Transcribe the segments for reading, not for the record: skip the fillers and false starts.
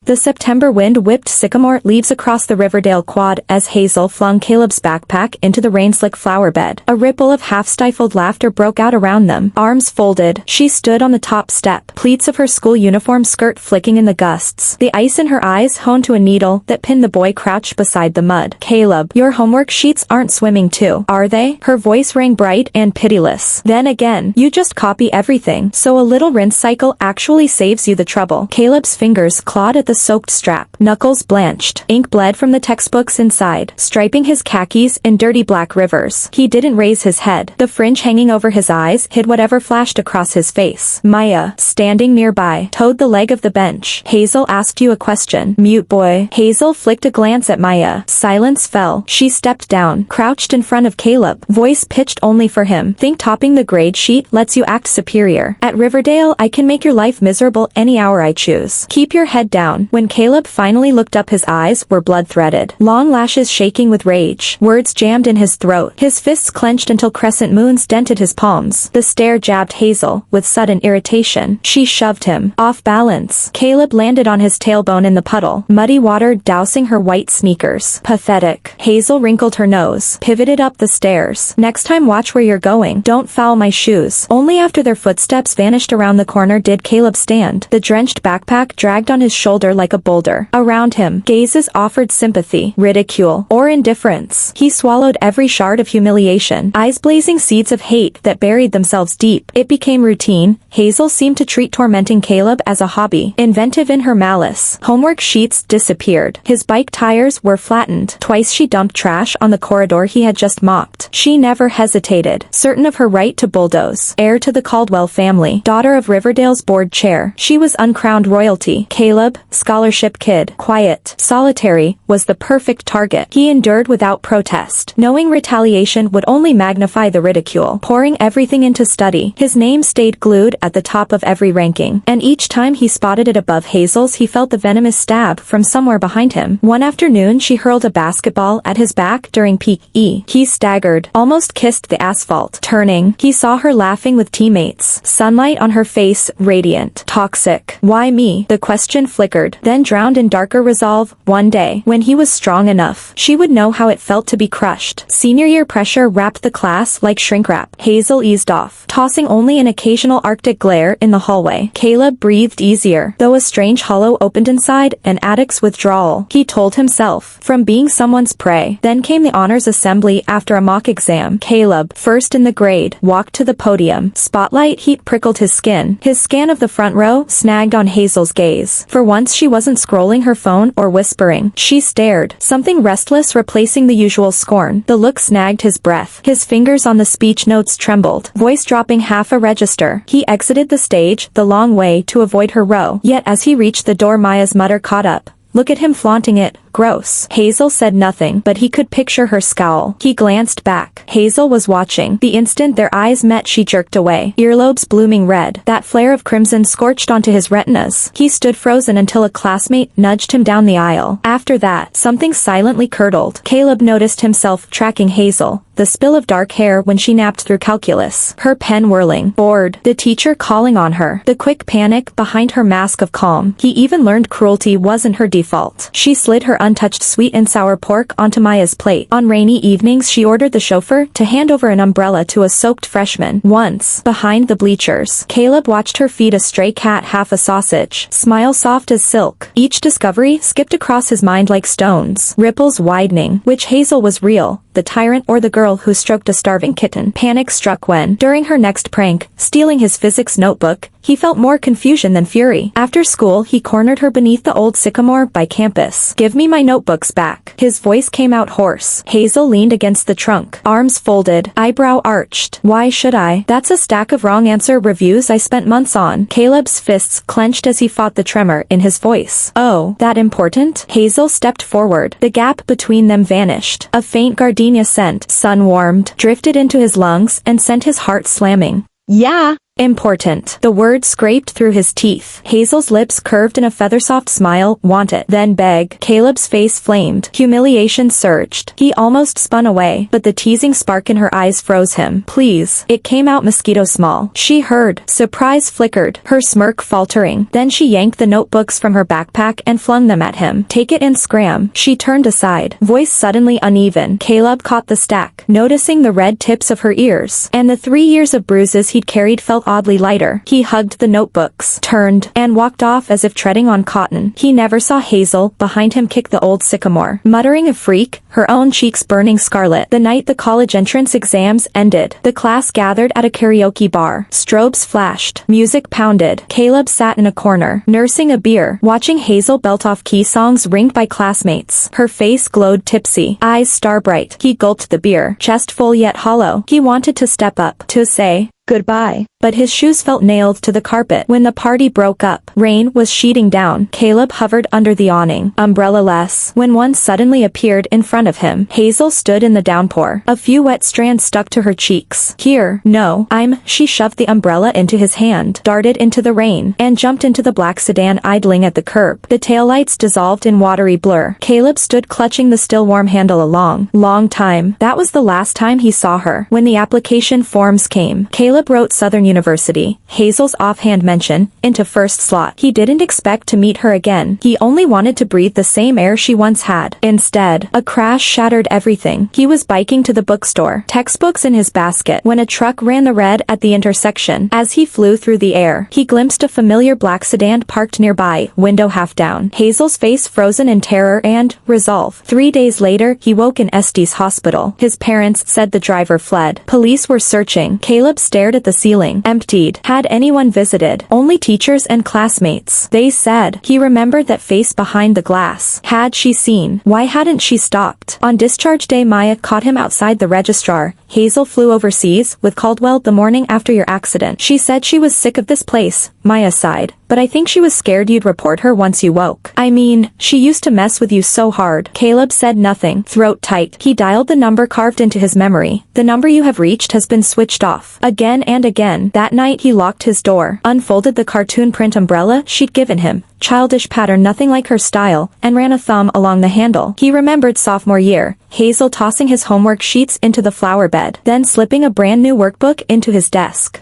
The September wind whipped sycamore leaves across the Riverdale quad as Hazel flung Caleb's backpack into the rain-slick flower bed. A ripple of half-stifled laughter broke out around them. Arms folded, she stood on the top step, pleats of her school uniform skirt flicking in the gusts. The ice in her eyes honed to a needle that pinned the boy crouched beside the mud. "Caleb, your homework sheets aren't swimming too, are they?" Her voice rang bright and pitiless. "Then again, you just copy everything, so a little rinse cycle actually saves you the trouble." Caleb's fingers clawed at the soaked strap. Knuckles blanched. Ink bled from the textbooks inside, striping his khakis in dirty black rivers. He didn't raise his head. The fringe hanging over his eyes hid whatever flashed across his face. Maya, standing nearby, toed the leg of the bench. "Hazel asked you a question." "Mute boy." Hazel flicked a glance at Maya. Silence fell. She stepped down, crouched in front of Caleb, voice pitched only for him. "Think topping the grade sheet lets you act superior? At Riverdale, I can make your life miserable any hour I choose. Keep your head down." When Caleb finally looked up, his eyes were blood-threaded, long lashes shaking with rage. Words jammed in his throat. His fists clenched until crescent moons dented his palms. The stare jabbed Hazel with sudden irritation. She shoved him off balance. Caleb landed on his tailbone in the puddle, muddy water dousing her white sneakers. Pathetic. Hazel wrinkled her nose, pivoted up the stairs. "Next time watch where you're going. Don't foul my shoes." Only after their footsteps vanished around the corner did Caleb stand. The drenched backpack dragged on his shoulder like a boulder. Around him, gazes offered sympathy, ridicule, or indifference. He swallowed every shard of humiliation, eyes blazing seeds of hate that buried themselves deep. It became routine. Hazel seemed to treat tormenting Caleb as a hobby, inventive in her malice. Homework sheets disappeared. His bike tires were flattened. Twice she dumped trash on the corridor he had just mopped. She never hesitated, certain of her right to bulldoze. Heir to the Caldwell family, daughter of Riverdale's board chair, she was uncrowned royalty. Caleb, scholarship kid, quiet, solitary, was the perfect target. He endured without protest, knowing retaliation would only magnify the ridicule. Pouring everything into study, his name stayed glued at the top of every ranking, and each time he spotted it above Hazel's he felt the venomous stab from somewhere behind him. One afternoon she hurled a basketball at his back during peak E. He staggered, almost kissed the asphalt. Turning, he saw her laughing with teammates, sunlight on her face, radiant. Toxic. Why me? The question flickered, then drowned in darker resolve. One day, when he was strong enough, she would know how it felt to be crushed. Senior year pressure wrapped the class like shrink wrap. Hazel eased off, tossing only an occasional Arctic glare in the hallway. Caleb breathed easier, though a strange hollow opened inside, an addict's withdrawal. He told himself, from being someone's prey. Then came the honors assembly after a mock exam. Caleb, first in the grade, walked to the podium. Spotlight heat prickled his skin. His scan of the front row snagged on Hazel's gaze. For once she wasn't scrolling her phone or whispering. She stared, something restless replacing the usual scorn. The look snagged his breath. His fingers on the speech notes trembled, voice dropping half a register. He exited the stage, the long way, to avoid her row. Yet as he reached the door Maya's mutter caught up. "Look at him flaunting it. Gross." Hazel said nothing, but he could picture her scowl. He glanced back. Hazel was watching. The instant their eyes met she jerked away, earlobes blooming red. That flare of crimson scorched onto his retinas. He stood frozen until a classmate nudged him down the aisle. After that, something silently curdled. Caleb noticed himself tracking Hazel, the spill of dark hair when she napped through calculus, her pen whirling, bored, the teacher calling on her, the quick panic behind her mask of calm. He even learned cruelty wasn't her default. She slid her untouched sweet and sour pork onto Maya's plate. On rainy evenings she ordered the chauffeur to hand over an umbrella to a soaked freshman. Once, behind the bleachers, Caleb watched her feed a stray cat half a sausage, smile soft as silk. Each discovery skipped across his mind like stones, ripples widening. Which Hazel was real, the tyrant or the girl who stroked a starving kitten? Panic struck when, during her next prank, stealing his physics notebook, he felt more confusion than fury. After school he cornered her beneath the old sycamore by campus. "Give me my notebooks back." His voice came out hoarse. Hazel leaned against the trunk, arms folded, eyebrow arched. "Why should I? That's a stack of wrong answer reviews I spent months on." Caleb's fists clenched as he fought the tremor in his voice. "Oh, that important?" Hazel stepped forward. The gap between them vanished. A faint gardenia scent, sun-warmed, drifted into his lungs and sent his heart slamming. "Yeah." Important. The word scraped through his teeth. Hazel's lips curved in a feather-soft smile. Want it. Then beg. Caleb's face flamed. Humiliation surged. He almost spun away, but the teasing spark in her eyes froze him. Please. It came out mosquito small. She heard. Surprise flickered, her smirk faltering. Then she yanked the notebooks from her backpack and flung them at him. Take it and scram. She turned aside. Voice suddenly uneven. Caleb caught the stack, noticing the red tips of her ears. And the 3 years of bruises he'd carried felt oddly lighter. He hugged the notebooks, turned, and walked off as if treading on cotton. He never saw Hazel, behind him, kick the old sycamore. Muttering a freak, her own cheeks burning scarlet. The night the college entrance exams ended, the class gathered at a karaoke bar. Strobes flashed. Music pounded. Caleb sat in a corner, nursing a beer, watching Hazel belt off key songs ringed by classmates. Her face glowed tipsy, eyes star-bright. He gulped the beer, chest full yet hollow. He wanted to step up, to say goodbye, but his shoes felt nailed to the carpet. When the party broke up, rain was sheeting down. Caleb hovered under the awning, umbrella-less, when one suddenly appeared in front of him. Hazel stood in the downpour. A few wet strands stuck to her cheeks. Here, no, she shoved the umbrella into his hand, darted into the rain, and jumped into the black sedan idling at the curb. The taillights dissolved in watery blur. Caleb stood clutching the still warm handle a long time. That was the last time he saw her. When the application forms came, Caleb wrote Southern University, Hazel's offhand mention, into first slot. He didn't expect to meet her again. He only wanted to breathe the same air she once had. Instead, a crash shattered everything. He was biking to the bookstore, textbooks in his basket, when a truck ran the red at the intersection. As he flew through the air, he glimpsed a familiar black sedan parked nearby, window half down. Hazel's face frozen in terror and resolve. 3 days later, he woke in Estes Hospital. His parents said the driver fled. Police were searching. Caleb stared at the ceiling, emptied. Had anyone visited? Only teachers and classmates. They said. He remembered that face behind the glass. Had she seen? Why hadn't she stopped? On discharge day, Maya caught him outside the registrar. Hazel flew overseas with Caldwell the morning after your accident. She said she was sick of this place. Maya sighed. But I think she was scared you'd report her once you woke. I mean, she used to mess with you so hard. Caleb said nothing, throat tight. He dialed the number carved into his memory. The number you have reached has been switched off. Again and again. That night he locked his door, unfolded the cartoon print umbrella she'd given him, childish pattern nothing like her style, and ran a thumb along the handle. He remembered sophomore year, Hazel tossing his homework sheets into the flower bed, then slipping a brand new workbook into his desk,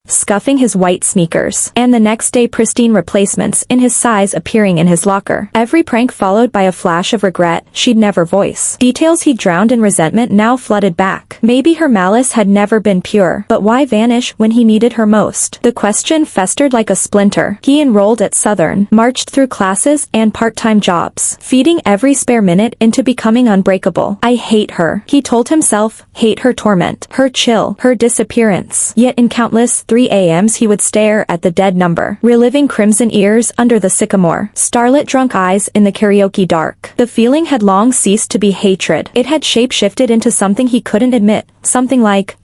scuffing his white sneakers, and the next day pristine replacements in his size appearing in his locker. Every prank followed by a flash of regret she'd never voice. Details he drowned in resentment now flooded back. Maybe her malice had never been pure, but why vanish when he needed her most? The question festered like a splinter. He enrolled at Southern, marched through classes and part-time jobs, feeding every spare minute into becoming unbreakable. I hate her, he told himself, hate her torment, her chill, her disappearance. Yet in countless 3 a.m.s he would stare at the dead number, reliving crimson ears under the sycamore, starlit drunk eyes in the karaoke dark. The feeling had long ceased to be hatred. It had shape-shifted into something he couldn't admit, something like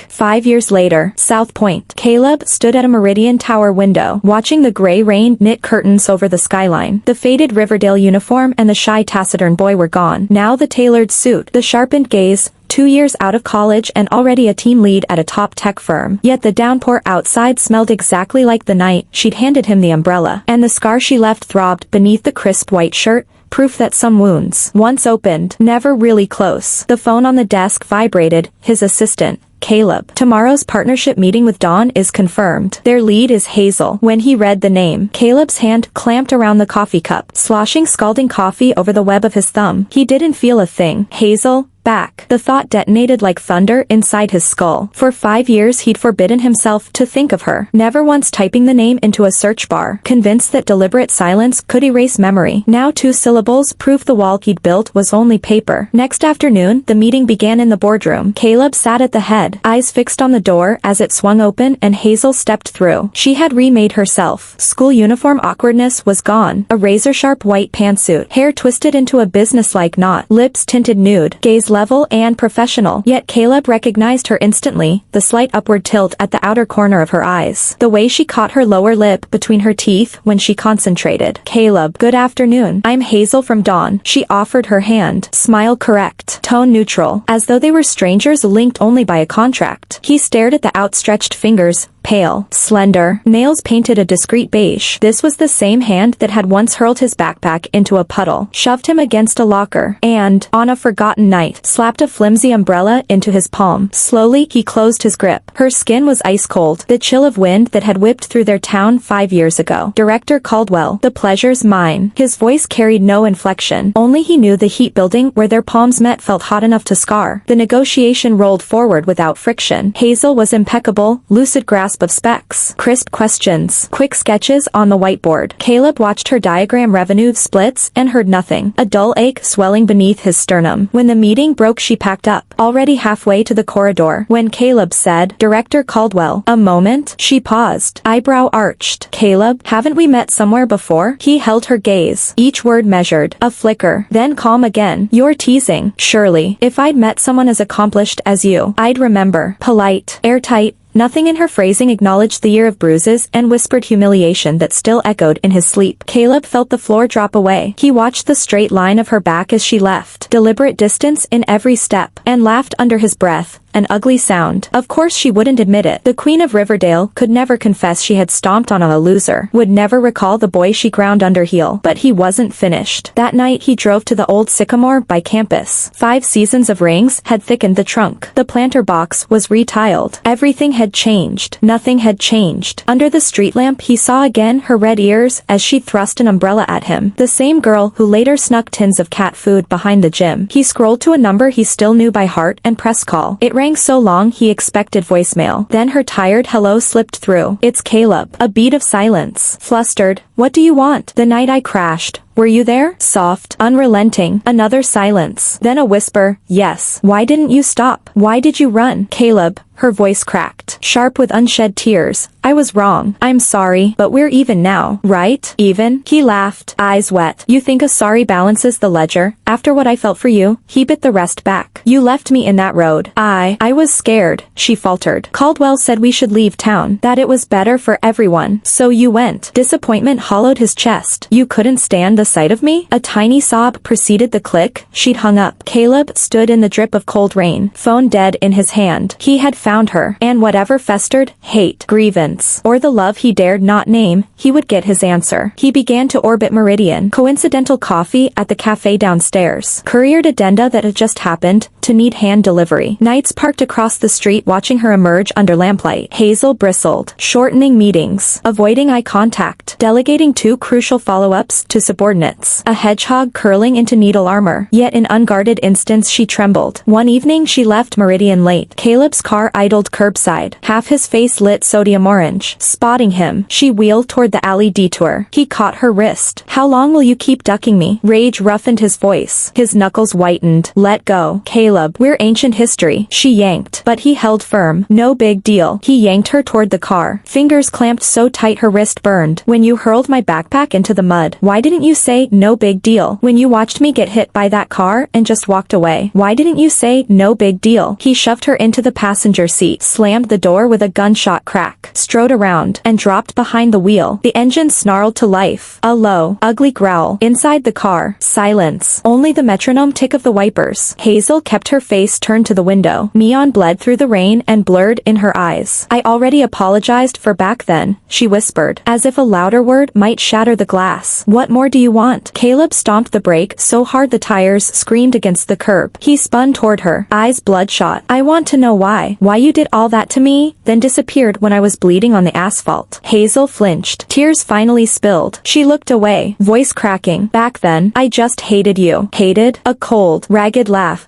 5 years later, South Point. Caleb stood at a Meridian Tower window, watching the gray rain knit curtains over the skyline. The faded Riverdale uniform and the shy taciturn boy were gone. Now the tailored suit, the sharpened gaze, 2 years out of college and already a team lead at a top tech firm. Yet the downpour outside smelled exactly like the night she'd handed him the umbrella, and the scar she left throbbed beneath the crisp white shirt, proof that some wounds, once opened, never really close. The phone on the desk vibrated. His assistant, Caleb. Tomorrow's partnership meeting with Dawn is confirmed. Their lead is Hazel. When he read the name, Caleb's hand clamped around the coffee cup, sloshing scalding coffee over the web of his thumb. He didn't feel a thing. Hazel, back. The thought detonated like thunder inside his skull. For 5 years he'd forbidden himself to think of her, never once typing the name into a search bar, convinced that deliberate silence could erase memory. Now 2 syllables proved the wall he'd built was only paper. Next afternoon, the meeting began in the boardroom. Caleb sat at the head, eyes fixed on the door as it swung open and Hazel stepped through. She had remade herself. School uniform awkwardness was gone. A razor-sharp white pantsuit, hair twisted into a businesslike knot, lips tinted nude, gaze level and professional. Yet Caleb recognized her instantly, the slight upward tilt at the outer corner of her eyes, the way she caught her lower lip between her teeth when she concentrated. Caleb, good afternoon. I'm Hazel from Dawn. She offered her hand, smile correct, tone neutral, as though they were strangers linked only by a contract. He stared at the outstretched fingers, pale, slender, nails painted a discreet beige. This was the same hand that had once hurled his backpack into a puddle, shoved him against a locker, and, on a forgotten night, slapped a flimsy umbrella into his palm. Slowly, he closed his grip. Her skin was ice cold, the chill of wind that had whipped through their town 5 years ago. Director Caldwell, the pleasure's mine. His voice carried no inflection. Only he knew the heat building where their palms met felt hot enough to scar. The negotiation rolled forward without friction. Hazel was impeccable, lucid grasp of specs, crisp questions, quick sketches on the whiteboard. Caleb watched her diagram revenue splits and heard nothing. A dull ache swelling beneath his sternum. When the meeting broke, she packed up, already halfway to the corridor. When Caleb said, "Director Caldwell, a moment," she paused, eyebrow arched. "Caleb, haven't we met somewhere before?" He held her gaze, each word measured, a flicker, then calm again. "You're teasing. Surely, if I'd met someone as accomplished as you, I'd remember." Polite, airtight. Nothing in her phrasing acknowledged the year of bruises and whispered humiliation that still echoed in his sleep. Caleb felt the floor drop away. He watched the straight line of her back as she left, deliberate distance in every step, and laughed under his breath. An ugly sound. Of course she wouldn't admit it. The Queen of Riverdale could never confess she had stomped on a loser, would never recall the boy she ground under heel. But he wasn't finished. That night he drove to the old sycamore by campus. 5 seasons of rings had thickened the trunk. The planter box was retiled. Everything had changed. Nothing had changed. Under the street lamp he saw again her red ears as she thrust an umbrella at him. The same girl who later snuck tins of cat food behind the gym. He scrolled to a number he still knew by heart and pressed call. It rang so long he expected voicemail. Then her tired hello slipped through. "It's Caleb." A beat of silence. Flustered. "What do you want?" "The night I crashed. Were you there?" Soft, unrelenting. Another silence. Then a whisper. "Yes." "Why didn't you stop? Why did you run?" "Caleb." Her voice cracked, sharp with unshed tears. "I was wrong. I'm sorry, but we're even now, right?" "Even?" He laughed, eyes wet. "You think a sorry balances the ledger? After what I felt for you?" He bit the rest back. "You left me in that road." I was scared," she faltered. "Caldwell said we should leave town, that it was better for everyone. So you went." Disappointment hollowed his chest. "You couldn't stand the sight of me?" A tiny sob preceded the click. She'd hung up. Caleb stood in the drip of cold rain, phone dead in his hand. He had found her, and whatever festered, hate, grievance, or the love he dared not name, he would get his answer. He began to orbit Meridian. Coincidental coffee at the cafe downstairs. Couriered addenda that had just happened to need hand delivery. Nights parked across the street watching her emerge under lamplight. Hazel bristled. Shortening meetings. Avoiding eye contact. Delegating 2 crucial follow-ups to subordinates. A hedgehog curling into needle armor. Yet in unguarded instance she trembled. One evening she left Meridian late. Caleb's car idled curbside. Half his face lit sodium orange. Spotting him, she wheeled toward the alley detour. He caught her wrist. "How long will you keep ducking me?" Rage roughened his voice. His knuckles whitened. "Let go. Caleb, we're ancient history." She yanked, but he held firm. "No big deal." He yanked her toward the car. Fingers clamped so tight her wrist burned. "When you hurled my backpack into the mud, why didn't you say no big deal? When you watched me get hit by that car and just walked away, why didn't you say no big deal?" He shoved her into the passenger seat, slammed the door with a gunshot crack, strode around, and dropped behind the wheel. The engine snarled to life. A low, ugly growl. Inside the car, silence. Only the metronome tick of the wipers. Hazel kept her face turned to the window. Neon bled through the rain and blurred in her eyes. "I already apologized for back then," she whispered, as if a louder word might shatter the glass. "What more do you want?" Caleb stomped the brake so hard the tires screamed against the curb. He spun toward her, eyes bloodshot. "I want to know why. Why you did all that to me, then disappeared when I was bleeding on the asphalt." Hazel flinched. Tears finally spilled. She looked away, voice cracking. "Back then, I just hated you." "Hated?" A cold, ragged laugh.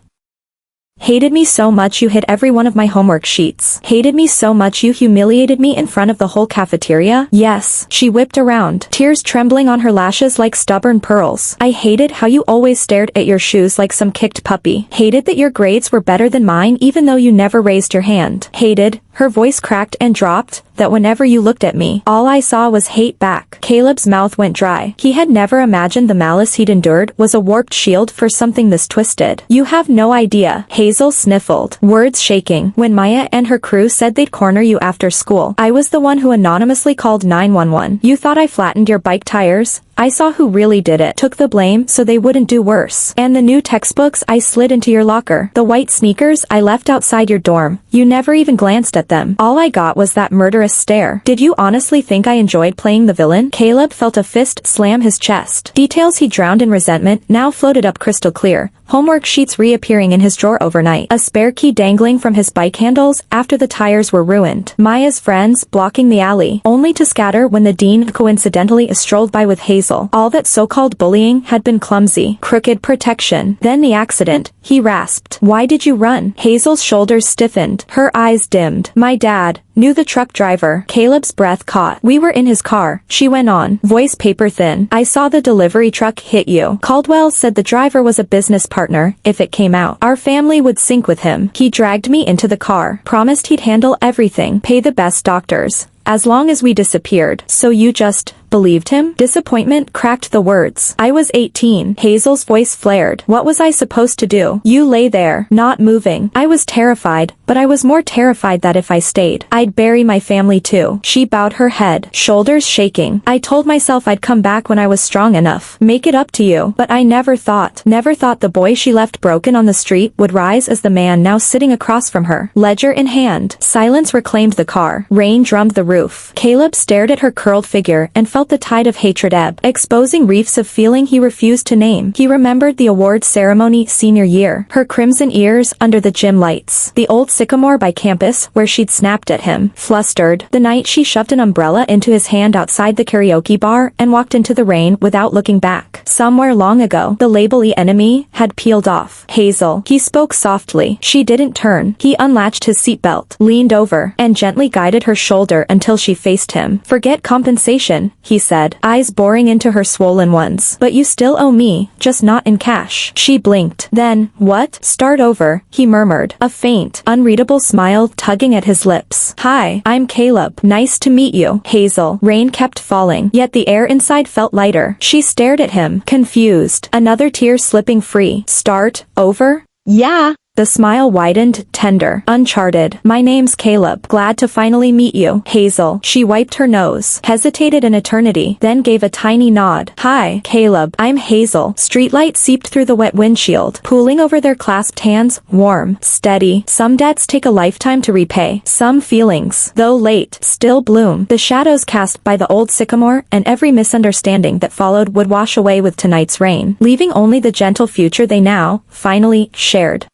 "Hated me so much you hid every one of my homework sheets. Hated me so much you humiliated me in front of the whole cafeteria." "Yes." She whipped around, tears trembling on her lashes like stubborn pearls. "I hated how you always stared at your shoes like some kicked puppy. Hated that your grades were better than mine even though you never raised your hand. Hated," her voice cracked and dropped, "that whenever you looked at me, all I saw was hate back." Caleb's mouth went dry. He had never imagined the malice he'd endured was a warped shield for something this twisted. "You have no idea." Hazel sniffled, words shaking. "When Maya and her crew said they'd corner you after school, I was the one who anonymously called 911. You thought I flattened your bike tires? I saw who really did it. Took the blame so they wouldn't do worse. And the new textbooks I slid into your locker. The white sneakers I left outside your dorm. You never even glanced at them. All I got was that murderous stare. Did you honestly think I enjoyed playing the villain? Caleb felt a fist slam his chest. Details he drowned in resentment now floated up crystal clear. Homework sheets reappearing in his drawer overnight. A spare key dangling from his bike handles after the tires were ruined. Maya's friends blocking the alley, only to scatter when the dean coincidentally strolled by with Hazel. All that so-called bullying had been clumsy, crooked protection. Then the accident, he rasped. Why did you run? Hazel's shoulders stiffened. Her eyes dimmed. My dad knew the truck driver. Caleb's breath caught. We were in his car, she went on, voice paper thin. I saw the delivery truck hit you. Caldwell said the driver was a business partner. If it came out, our family would sink with him. He dragged me into the car, promised he'd handle everything, pay the best doctors, as long as we disappeared. So you just believed him? Disappointment cracked the words. I was 18. Hazel's voice flared. What was I supposed to do? You lay there, not moving. I was terrified, but I was more terrified that if I stayed, I'd bury my family too. She bowed her head, shoulders shaking. I told myself I'd come back when I was strong enough. Make it up to you. But I never thought the boy she left broken on the street would rise as the man now sitting across from her. Ledger in hand. Silence reclaimed the car. Rain drummed the roof. Caleb stared at her curled figure and felt the tide of hatred ebb, exposing reefs of feeling he refused to name. He remembered the awards ceremony senior year, her crimson ears under the gym lights, the old sycamore by campus where she'd snapped at him, flustered, the night she shoved an umbrella into his hand outside the karaoke bar and walked into the rain without looking back. Somewhere long ago, the label-y enemy had peeled off. Hazel, he spoke softly. She didn't turn. He unlatched his seatbelt, leaned over, and gently guided her shoulder until she faced him. Forget compensation, he said, eyes boring into her swollen ones. But you still owe me, just not in cash. She blinked. Then, what? Start over, he murmured, a faint, unreadable smile tugging at his lips. Hi, I'm Caleb. Nice to meet you, Hazel. Rain kept falling, yet the air inside felt lighter. She stared at him, confused, another tear slipping free. Start over? Yeah. The smile widened, tender, uncharted. My name's Caleb. Glad to finally meet you, Hazel. She wiped her nose, hesitated an eternity, then gave a tiny nod. Hi, Caleb. I'm Hazel. Streetlight seeped through the wet windshield, pooling over their clasped hands, warm, steady. Some debts take a lifetime to repay. Some feelings, though late, still bloom. The shadows cast by the old sycamore and every misunderstanding that followed would wash away with tonight's rain, leaving only the gentle future they now, finally, shared.